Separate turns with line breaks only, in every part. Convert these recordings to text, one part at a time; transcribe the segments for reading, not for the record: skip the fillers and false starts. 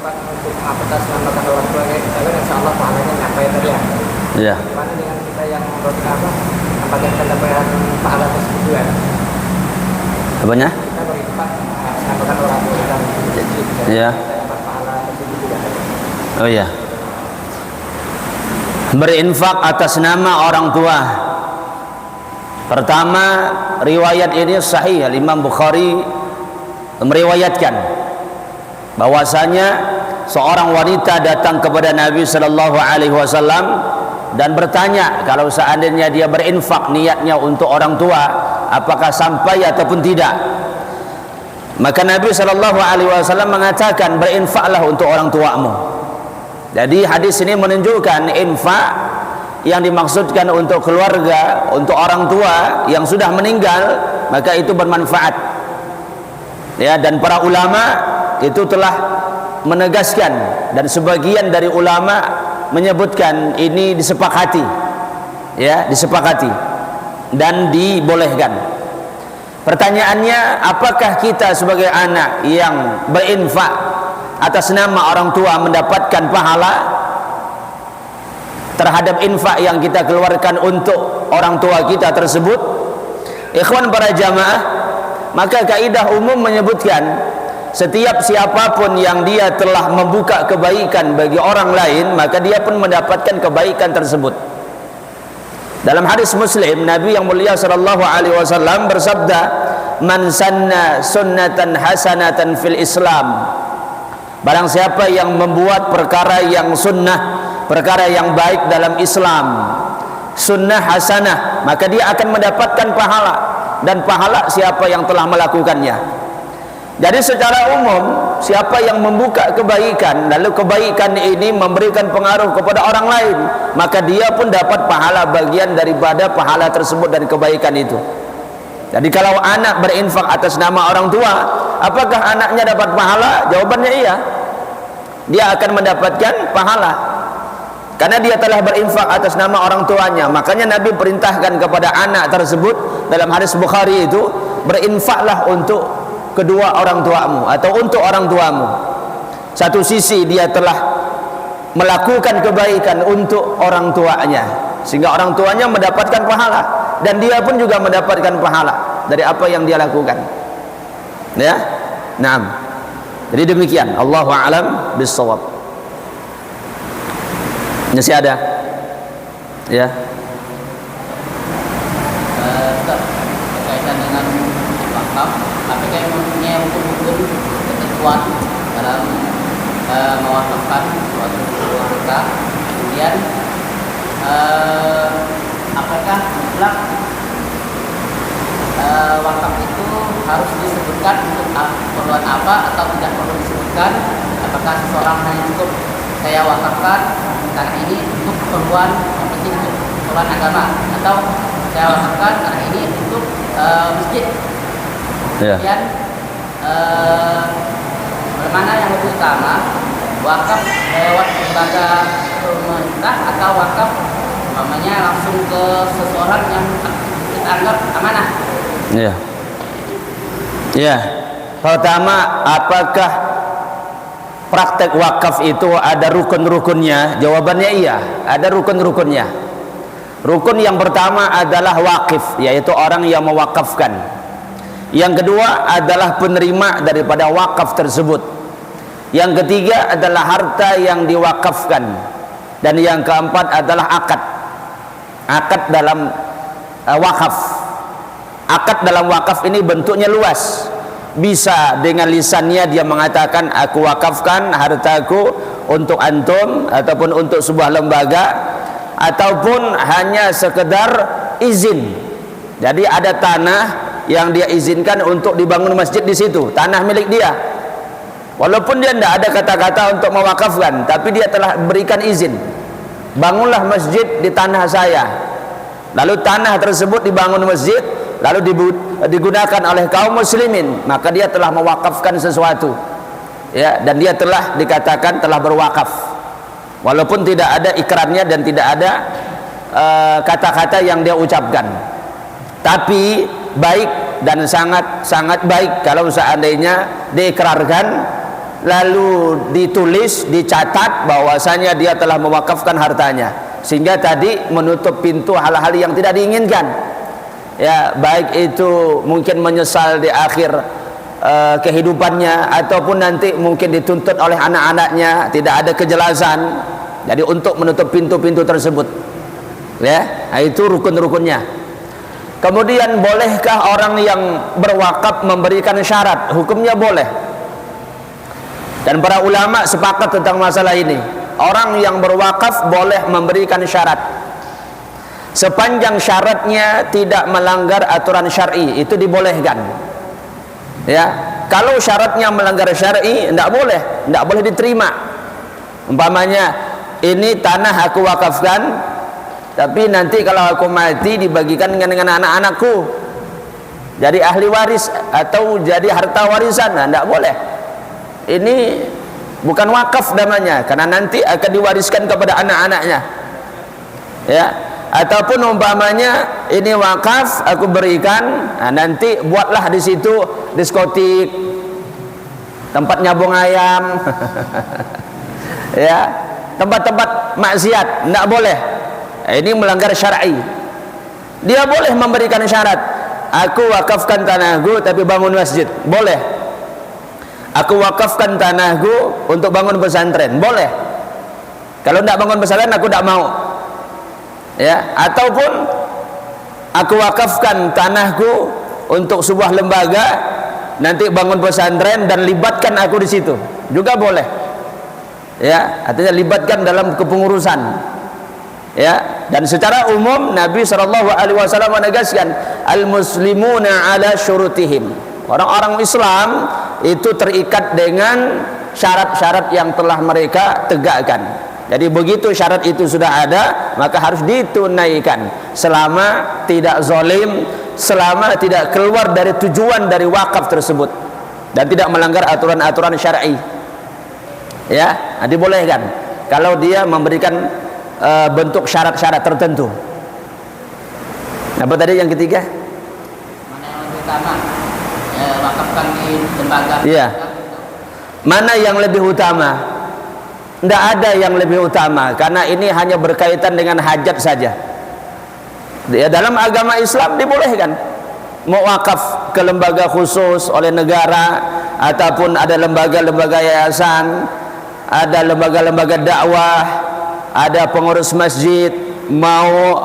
berinfak untuk atas nama orang tua kita kan insya Allah pahalanya nyampe tadi ya.
Iya.
Bagaimana dengan kita yang menurut apa? Apakah kita dapat pahala tersebut juga?
Apanya?
Kita berinfak nama orang tua kita masjid.
Iya.
Kita dapat pahala tersebut juga.
Oh iya. Berinfak atas nama orang tua. Pertama, riwayat ini sahih. Imam Bukhari meriwayatkan bahwasanya seorang wanita datang kepada Nabi sallallahu alaihi wasallam dan bertanya kalau seandainya dia berinfak niatnya untuk orang tua apakah sampai ataupun tidak. Maka Nabi sallallahu alaihi wasallam mengatakan berinfaklah untuk orang tuamu. Jadi hadis ini menunjukkan infak yang dimaksudkan untuk keluarga, untuk orang tua yang sudah meninggal, maka itu bermanfaat. Ya, dan para ulama itu telah menegaskan dan sebagian dari ulama menyebutkan ini disepakati. Ya, disepakati dan dibolehkan. Pertanyaannya, apakah kita sebagai anak yang berinfak atas nama orang tua mendapatkan pahala terhadap infak yang kita keluarkan untuk orang tua kita tersebut? Ikhwan para jamaah, maka kaidah umum menyebutkan setiap siapapun yang dia telah membuka kebaikan bagi orang lain, maka dia pun mendapatkan kebaikan tersebut. Dalam hadis Muslim, Nabi yang mulia sallallahu alaihi wasallam bersabda, "Man sanna sunnatan hasanatan fil Islam." Barang siapa yang membuat perkara yang sunnah, perkara yang baik dalam Islam, sunnah hasanah, maka dia akan mendapatkan pahala, dan pahala siapa yang telah melakukannya. Jadi secara umum, siapa yang membuka kebaikan lalu kebaikan ini memberikan pengaruh kepada orang lain, maka dia pun dapat pahala bagian daripada pahala tersebut dan kebaikan itu. Jadi kalau anak berinfak atas nama orang tua, apakah anaknya dapat pahala? Jawabannya iya. Dia akan mendapatkan pahala karena dia telah berinfak atas nama orang tuanya. Makanya Nabi perintahkan kepada anak tersebut dalam hadis Bukhari itu, berinfaklah untuk kedua orang tuamu atau untuk orang tuamu. Satu sisi dia telah melakukan kebaikan untuk orang tuanya sehingga orang tuanya mendapatkan pahala, dan dia pun juga mendapatkan pahala dari apa yang dia lakukan. Ya, nah, jadi demikian. Allahu a'lam bissawab. Masih ada? Ya.
Berkaitan dengan wakaf, apakah yang mempunyai hukum-hukum ketentuan dalam mewakafkan suatu harta? Kemudian apakah mutlak wakaf itu harus disebutkan untuk keperluan apa atau tidak perlu disebutkan? Apakah seseorang hanya cukup saya wakafkan karena ini untuk keperluan yang penting untuk keperluan agama, atau saya wakafkan karena ini untuk masjid? Kemudian bagaimana yang lebih utama, wakaf lewat lembaga pemerintah atau wakaf namanya langsung ke seseorang yang kita anggap amanah?
Ya. Ya. Pertama, apakah praktek wakaf itu ada rukun-rukunnya? Jawabannya iya, ada rukun-rukunnya. Rukun yang pertama adalah wakif, yaitu orang yang mewakafkan. Yang kedua adalah penerima daripada wakaf tersebut. Yang ketiga adalah harta yang diwakafkan. Dan yang keempat adalah akad. Akad dalam wakaf. Akad dalam wakaf ini bentuknya luas. Bisa dengan lisannya dia mengatakan, aku wakafkan hartaku untuk antum ataupun untuk sebuah lembaga, ataupun hanya sekedar izin. Jadi ada tanah yang dia izinkan untuk dibangun masjid di situ, tanah milik dia. Walaupun dia tidak ada kata-kata untuk mewakafkan, tapi dia telah berikan izin. Bangunlah masjid di tanah saya. Lalu tanah tersebut dibangun masjid, lalu digunakan oleh kaum muslimin, maka dia telah mewakafkan sesuatu. Ya, dan dia telah dikatakan telah berwakaf. Walaupun tidak ada ikrannya dan tidak ada kata-kata yang dia ucapkan. Tapi baik dan sangat baik kalau seandainya diikrarkan lalu ditulis, dicatat bahwasanya dia telah mewakafkan hartanya, sehingga tadi menutup pintu hal-hal yang tidak diinginkan, ya, baik itu mungkin menyesal di akhir kehidupannya, ataupun nanti mungkin dituntut oleh anak-anaknya, tidak ada kejelasan. Jadi untuk menutup pintu-pintu tersebut, ya, nah, itu rukun-rukunnya. Kemudian bolehkah orang yang berwakaf memberikan syarat? Hukumnya boleh. Dan para ulama sepakat tentang masalah ini. Orang yang berwakaf boleh memberikan syarat, sepanjang syaratnya tidak melanggar aturan syar'i, itu dibolehkan. Ya, kalau syaratnya melanggar syar'i, tidak boleh diterima. Umpamanya, ini tanah aku wakafkan, tapi nanti kalau aku mati dibagikan dengan anak-anakku, jadi ahli waris atau jadi harta warisan. Nah, tidak boleh. Ini bukan wakaf namanya, karena nanti akan diwariskan kepada anak-anaknya. Ya, ataupun umpamanya ini wakaf aku berikan, nah, nanti buatlah di situ diskotik, tempat nyabung ayam, ya, tempat-tempat maksiat, tidak boleh. Ini melanggar syar'i. Dia boleh memberikan syarat, aku wakafkan tanahku tapi bangun masjid, boleh. Aku wakafkan tanahku untuk bangun pesantren, boleh. Kalau tidak bangun pesantren aku tidak mau, ya. Ataupun aku wakafkan tanahku untuk sebuah lembaga, nanti bangun pesantren dan libatkan aku di situ, juga boleh. Ya, artinya libatkan dalam kepengurusan. Ya, dan secara umum Nabi SAW menegaskan al-muslimuna ala syurutihim. Orang-orang Islam itu terikat dengan syarat-syarat yang telah mereka tegakkan. Jadi begitu syarat itu sudah ada, maka harus ditunaikan selama tidak zalim, selama tidak keluar dari tujuan dari wakaf tersebut dan tidak melanggar aturan-aturan syar'i. Ya, nah, dibolehkan kalau dia memberikan bentuk syarat-syarat tertentu. Apa tadi yang ketiga?
Mana yang lebih utama? Wakafkan di lembaga.
Iya. Mana yang lebih utama? Tidak ada yang lebih utama, karena ini hanya berkaitan dengan hajat saja. Ya, dalam agama Islam dibolehkan mau wakaf ke lembaga khusus oleh negara, ataupun ada lembaga-lembaga yayasan, ada lembaga-lembaga dakwah, ada pengurus masjid mau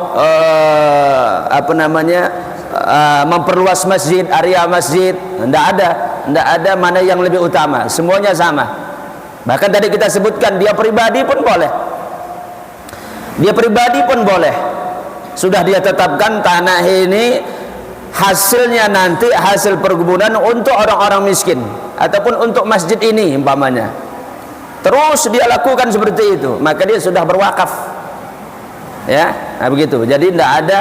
memperluas masjid, area masjid. Tidak ada mana yang lebih utama, semuanya sama. Bahkan tadi kita sebutkan dia pribadi pun boleh. Dia pribadi pun boleh. Sudah dia tetapkan tanah ini hasilnya nanti hasil perkebunan untuk orang-orang miskin ataupun untuk masjid ini umpamanya. Terus dia lakukan seperti itu, maka dia sudah berwakaf. Ya, nah begitu. Jadi tidak ada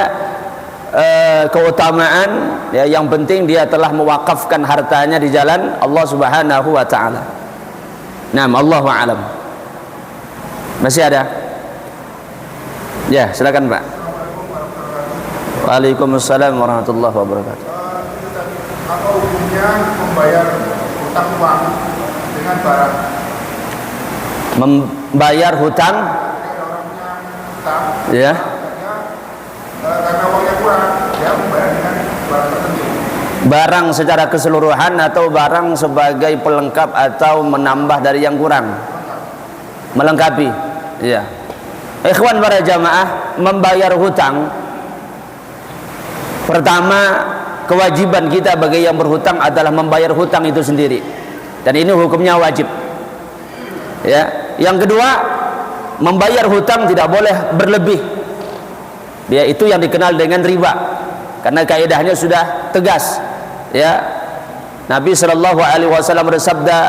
keutamaan, ya, yang penting dia telah mewakafkan hartanya di jalan Allah Subhanahu wa taala. Naam, Allahu a'lam. Masih ada? Ya, silakan, Pak. Waalaikumsalam warahmatullahi wabarakatuh.
Apa hukumnya membayar hutang uang dengan barang?
Membayar hutang, ya,
karena uangnya kurang, dia membayar dengan barang tertentu.
barang secara keseluruhan atau barang sebagai pelengkap atau menambah dari yang kurang, melengkapi. Ya, ikhwan para jamaah, membayar hutang, pertama kewajiban kita bagi yang berhutang adalah membayar hutang itu sendiri, dan ini hukumnya wajib. Ya, yang kedua, membayar hutang tidak boleh berlebih. Ya, itu yang dikenal dengan riba, karena kaidahnya sudah tegas. Ya, Nabi SAW bersabda,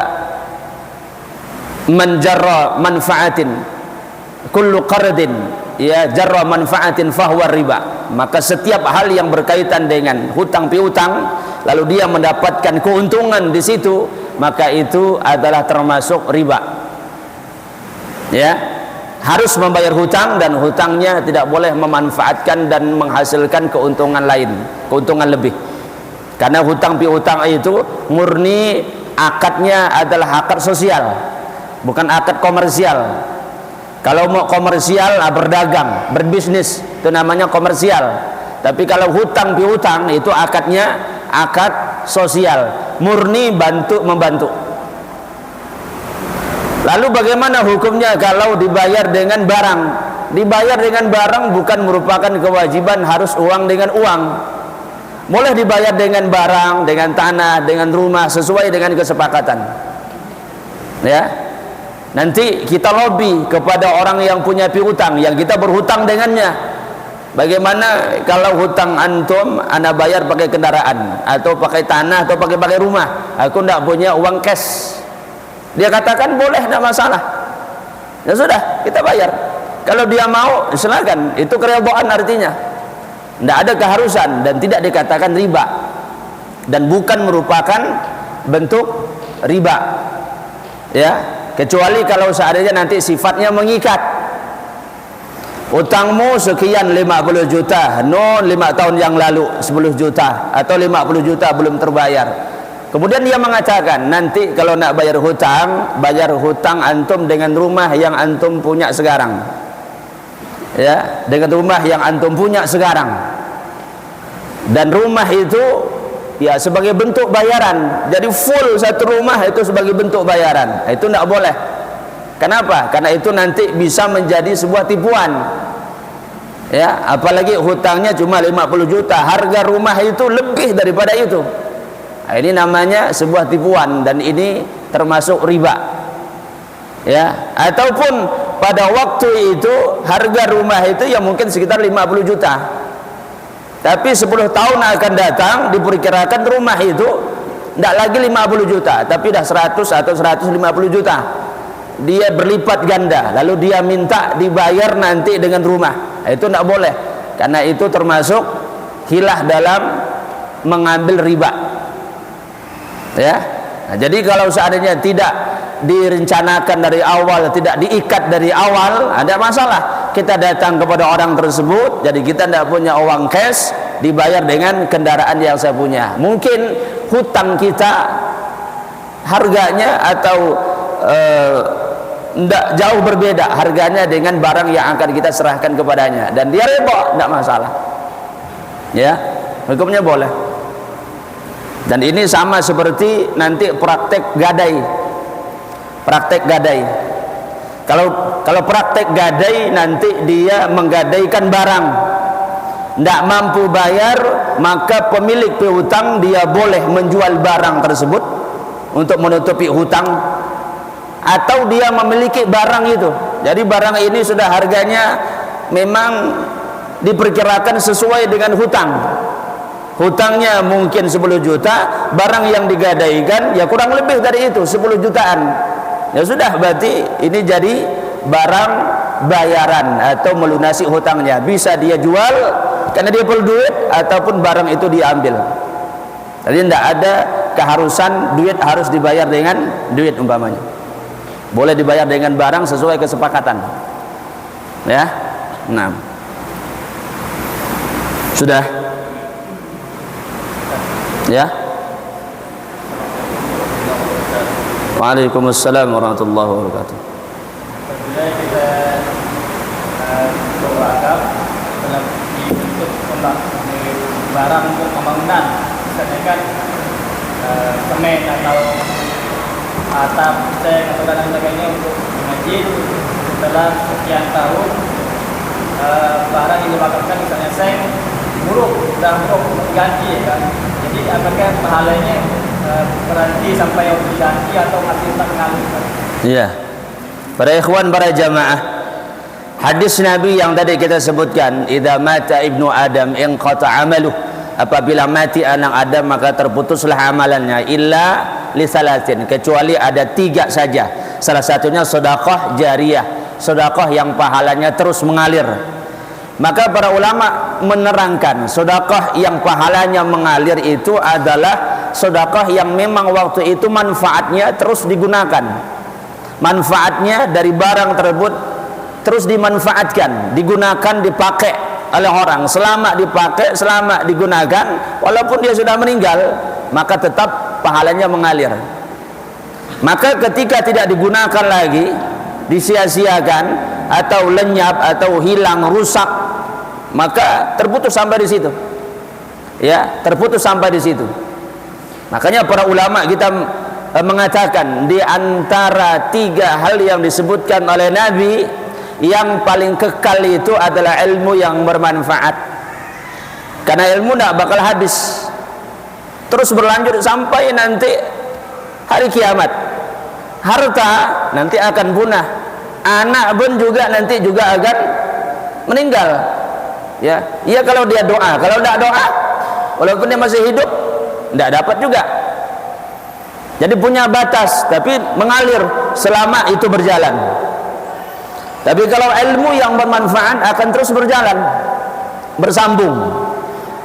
man jarra manfaatin kullu qardin, ya, jarra manfaatin fahuwa riba. Maka setiap hal yang berkaitan dengan hutang piutang lalu dia mendapatkan keuntungan di situ, maka itu adalah termasuk riba. Ya, harus membayar hutang, dan hutangnya tidak boleh memanfaatkan dan menghasilkan keuntungan lain, keuntungan lebih. Karena hutang piutang itu murni akadnya adalah akad sosial, bukan akad komersial. Kalau mau komersial, berdagang, berbisnis, itu namanya komersial. Tapi kalau hutang piutang, itu akadnya akad sosial, murni bantu membantu. Lalu bagaimana hukumnya kalau dibayar dengan barang? Dibayar dengan barang bukan merupakan kewajiban harus uang dengan uang. Boleh dibayar dengan barang, dengan tanah, dengan rumah, sesuai dengan kesepakatan. Ya, nanti kita lobby kepada orang yang punya piutang, yang kita berhutang dengannya. Bagaimana kalau hutang antum, anda bayar pakai kendaraan, atau pakai tanah, atau pakai rumah? Aku tidak punya uang cash. Dia katakan boleh, tidak masalah. Ya sudah, kita bayar. Kalau dia mau, silakan. Itu keridhaan artinya. Tidak ada keharusan dan tidak dikatakan riba, dan bukan merupakan bentuk riba. Ya, kecuali kalau seandainya nanti sifatnya mengikat. Utangmu sekian 50 juta, 5 tahun yang lalu 10 juta atau 50 juta belum terbayar. Kemudian dia mengatakan, nanti kalau nak bayar hutang antum dengan rumah yang antum punya sekarang. Ya, dengan rumah yang antum punya sekarang. Dan rumah itu ya sebagai bentuk bayaran. Jadi full satu rumah itu sebagai bentuk bayaran. Itu tidak boleh. Kenapa? Karena itu nanti bisa menjadi sebuah tipuan. Ya, apalagi hutangnya cuma 50 juta, harga rumah itu lebih daripada itu. Nah, ini namanya sebuah tipuan dan ini termasuk riba. Ya, ataupun pada waktu itu harga rumah itu ya mungkin sekitar 50 juta. Tapi 10 tahun akan datang diperkirakan rumah itu tidak lagi 50 juta, tapi dah 100 atau 150 juta. Dia berlipat ganda, lalu dia minta dibayar nanti dengan rumah. Itu tidak boleh, karena itu termasuk hilah dalam mengambil riba. Ya, nah, jadi kalau seandainya tidak direncanakan dari awal, tidak diikat dari awal, ada masalah. Kita datang kepada orang tersebut, jadi kita tidak punya uang cash, dibayar dengan kendaraan yang saya punya. Mungkin hutang kita harganya atau tidak jauh berbeda harganya dengan barang yang akan kita serahkan kepadanya, dan dia reba, tidak masalah. Ya, hukumnya boleh. Dan ini sama seperti nanti praktek gadai. Praktek gadai. Kalau praktek gadai, nanti dia menggadaikan barang, tidak mampu bayar, maka pemilik piutang dia boleh menjual barang tersebut untuk menutupi hutang, atau dia memiliki barang itu. Jadi barang ini sudah harganya memang diperkirakan sesuai dengan hutang. Hutangnya mungkin 10 juta, barang yang digadaikan ya kurang lebih dari itu, 10 jutaan. Ya sudah, berarti ini jadi barang bayaran atau melunasi hutangnya. Bisa dia jual karena dia perlu duit, ataupun barang itu diambil. Jadi tidak ada keharusan duit harus dibayar dengan duit umpamanya. Boleh dibayar dengan barang sesuai kesepakatan. Ya. Nah. Sudah. Ya. Waalaikumsalam warahmatullahi wabarakatuh.
Apabila kita beragam dalam bentuk barang untuk pembangunan, misalnya kan semen atau atap, seng atau dan sebagainya untuk masjid, setelah sekian tahun barang yang dibakarkan misalnya seng buruk, sudah buruk diganti, ya kan? Jadi apakah pahalanya berhenti sampai yang diganti atau masih tetap mengalir?
Iya. Para ikhwan, para jamaah, hadis Nabi yang tadi kita sebutkan, idza mata ibnu adam inqata amaluh, apabila mati anak Adam maka terputuslah amalannya, illa li salatin, kecuali ada 3 saja. Salah satunya sedekah jariyah, sedekah yang pahalanya terus mengalir. Maka para ulama menerangkan sedekah yang pahalanya mengalir itu adalah sedekah yang memang waktu itu manfaatnya terus digunakan. Manfaatnya dari barang tersebut terus dimanfaatkan, digunakan, dipakai oleh orang. Selama dipakai, selama digunakan, walaupun dia sudah meninggal, maka tetap pahalanya mengalir. Maka ketika tidak digunakan lagi, disia-siakan atau lenyap atau hilang, rusak, maka terputus sampai di situ. Ya, terputus sampai di situ. Makanya para ulama kita mengatakan di antara 3 hal yang disebutkan oleh Nabi, yang paling kekal itu adalah ilmu yang bermanfaat. Karena ilmu tidak bakal habis, terus berlanjut sampai nanti hari kiamat. Harta nanti akan punah, anak pun juga nanti juga akan meninggal. Ya, iya kalau dia doa, kalau tidak doa, walaupun dia masih hidup, tidak dapat juga. Jadi punya batas, tapi mengalir selama itu berjalan. Tapi kalau ilmu yang bermanfaat akan terus berjalan, bersambung.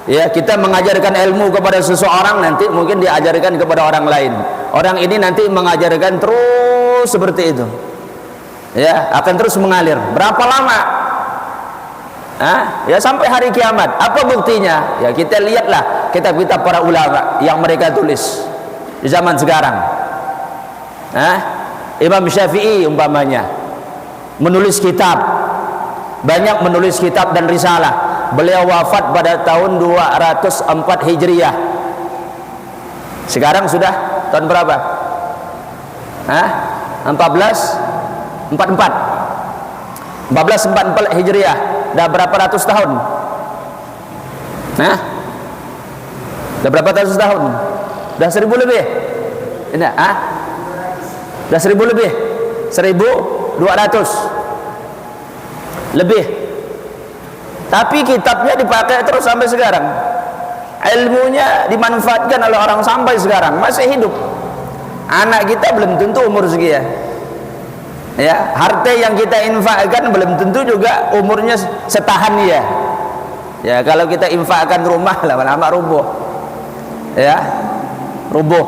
Ya, kita mengajarkan ilmu kepada seseorang, nanti mungkin diajarkan kepada orang lain. Orang ini nanti mengajarkan terus seperti itu. Ya, akan terus mengalir. Berapa lama? Ya sampai hari kiamat. Apa buktinya? Ya kita lihatlah kitab-kitab para ulama yang mereka tulis di zaman sekarang. Imam Syafi'i umpamanya menulis kitab, banyak menulis kitab dan risalah. Beliau wafat pada tahun 204 Hijriah. Sekarang sudah tahun berapa? 1444 Hijriah. Dah berapa ratus tahun? Dah berapa ratus tahun? Dah 1000 lebih? Ini, dah 1000 lebih? 1200 lebih. Tapi kitabnya dipakai terus sampai sekarang. Ilmunya dimanfaatkan oleh orang sampai sekarang, masih hidup. Anak kita belum tentu umur sekian. Ya, harta yang kita infakkan belum tentu juga umurnya setahan ya. Ya, kalau kita infakkan rumah lama-lama rubuh. Ya, rubuh.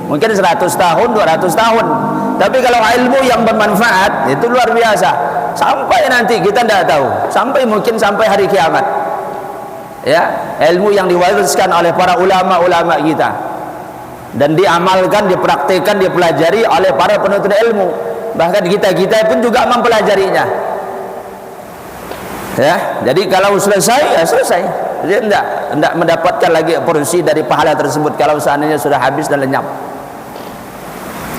Mungkin 100 tahun, 200 tahun. Tapi kalau ilmu yang bermanfaat itu luar biasa. Sampai nanti kita tidak tahu. Sampai mungkin sampai hari kiamat. Ya, ilmu yang diwariskan oleh para ulama-ulama kita dan diamalkan, dipraktikkan, dipelajari oleh para penuntut ilmu. Bahkan kita-kita pun juga mempelajarinya. Ya, jadi kalau selesai, ya selesai. Jadi tidak mendapatkan lagi porsi dari pahala tersebut kalau seandainya sudah habis dan lenyap.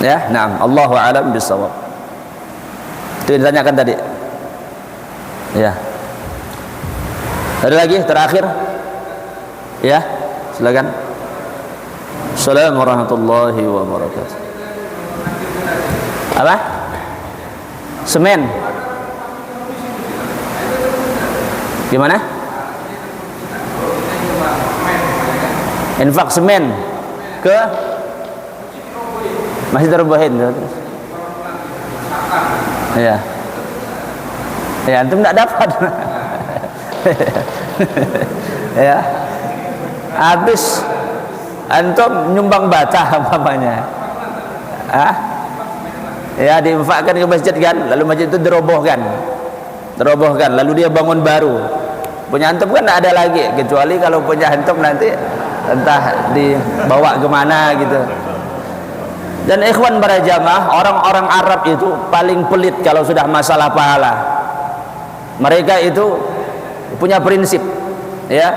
Ya, na'am. Allahu a'lam bishawab. Itu yang ditanyakan tadi. Ya. Ada lagi terakhir? Ya, silakan. Assalamualaikum warahmatullahi wabarakatuh. Apa? Semen. Gimana? Infak semen ke masih terbahin terus. Ya. Ya, antum tidak dapat. Ya. Habis antum nyumbang bata umpamanya. Ya, diinfakkan ke masjid kan, lalu masjid itu dirobohkan, lalu dia bangun baru. Punya antum kan tidak ada lagi, kecuali kalau punya antum nanti entah dibawa kemana gitu. Dan ikhwan para jamaah, orang-orang Arab itu paling pelit kalau sudah masalah pahala. Mereka itu punya prinsip, ya.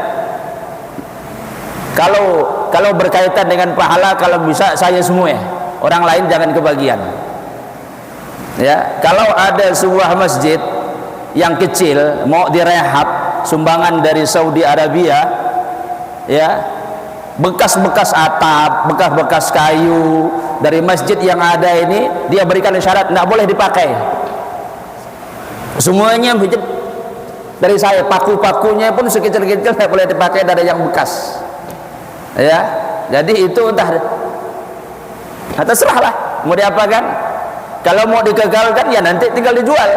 Kalau berkaitan dengan pahala, kalau bisa saya semua, orang lain jangan kebagian. Ya, kalau ada sebuah masjid yang kecil mau direhab, sumbangan dari Saudi Arabia, ya, bekas-bekas atap, bekas-bekas kayu dari masjid yang ada ini, dia berikan syarat tidak boleh dipakai. Semuanya dari saya, paku-pakunya pun sekecil-kecil tidak boleh dipakai, dari yang bekas. Ya, jadi itu entah terserahlah mau diapakan. Kalau mau dikegalkan ya nanti tinggal dijual.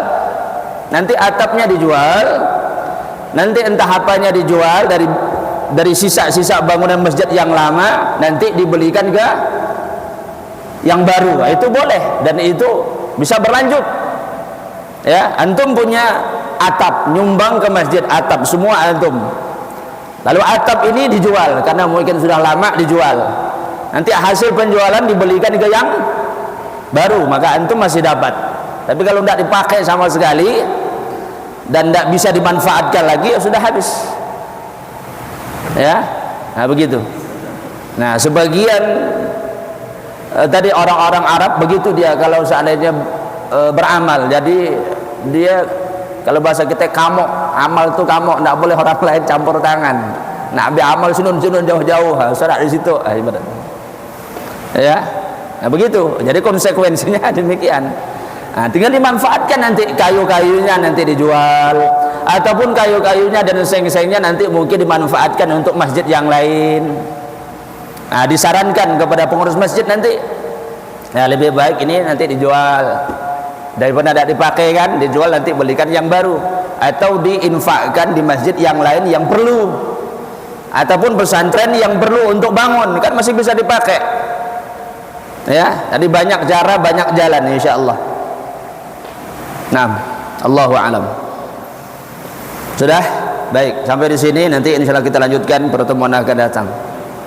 Nanti atapnya dijual, nanti entah apanya dijual dari sisa-sisa bangunan masjid yang lama, nanti dibelikan ke yang baru. Itu boleh dan itu bisa berlanjut. Ya, antum punya atap, nyumbang ke masjid atap semua antum. Lalu atap ini dijual karena mungkin sudah lama dijual. Nanti hasil penjualan dibelikan ke baru, maka antum masih dapat. Tapi kalau tidak dipakai sama sekali dan tidak bisa dimanfaatkan lagi, ya sudah habis. Ya, nah begitu. Nah, sebagian tadi orang-orang Arab begitu dia kalau seandainya beramal, jadi dia kalau bahasa kita kamok, amal itu kamok, tidak boleh orang lain campur tangan. Nak ambil amal sunun-sunun jauh-jauh, sudah di situ, ya, nah begitu. Jadi konsekuensinya demikian. Nah, tinggal dimanfaatkan nanti kayu-kayunya nanti dijual, ataupun kayu-kayunya dan seng-sengnya nanti mungkin dimanfaatkan untuk masjid yang lain. Nah, disarankan kepada pengurus masjid nanti, ya lebih baik ini nanti dijual daripada tidak dipakai kan, dijual nanti belikan yang baru, atau diinfakkan di masjid yang lain yang perlu, ataupun pesantren yang perlu untuk bangun kan masih bisa dipakai. Ya, jadi banyak cara, banyak jalan insyaallah. Nah, Allahu a'lam. Sudah? Baik, sampai di sini nanti insyaallah kita lanjutkan pertemuan akan datang.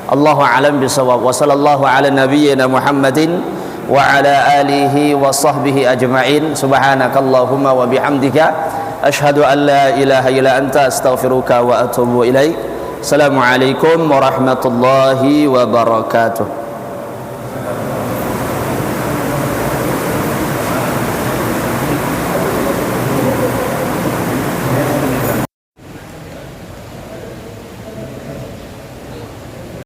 Allahu a'lam bisawab. Wa sallallahu ala nabiyyina Muhammadin wa ala alihi wa sahbihi ajma'in. Subhanakallahumma wa bihamdika asyhadu an la ilaha illa anta astaghfiruka wa atubu ilaik. Assalamualaikum warahmatullahi wabarakatuh.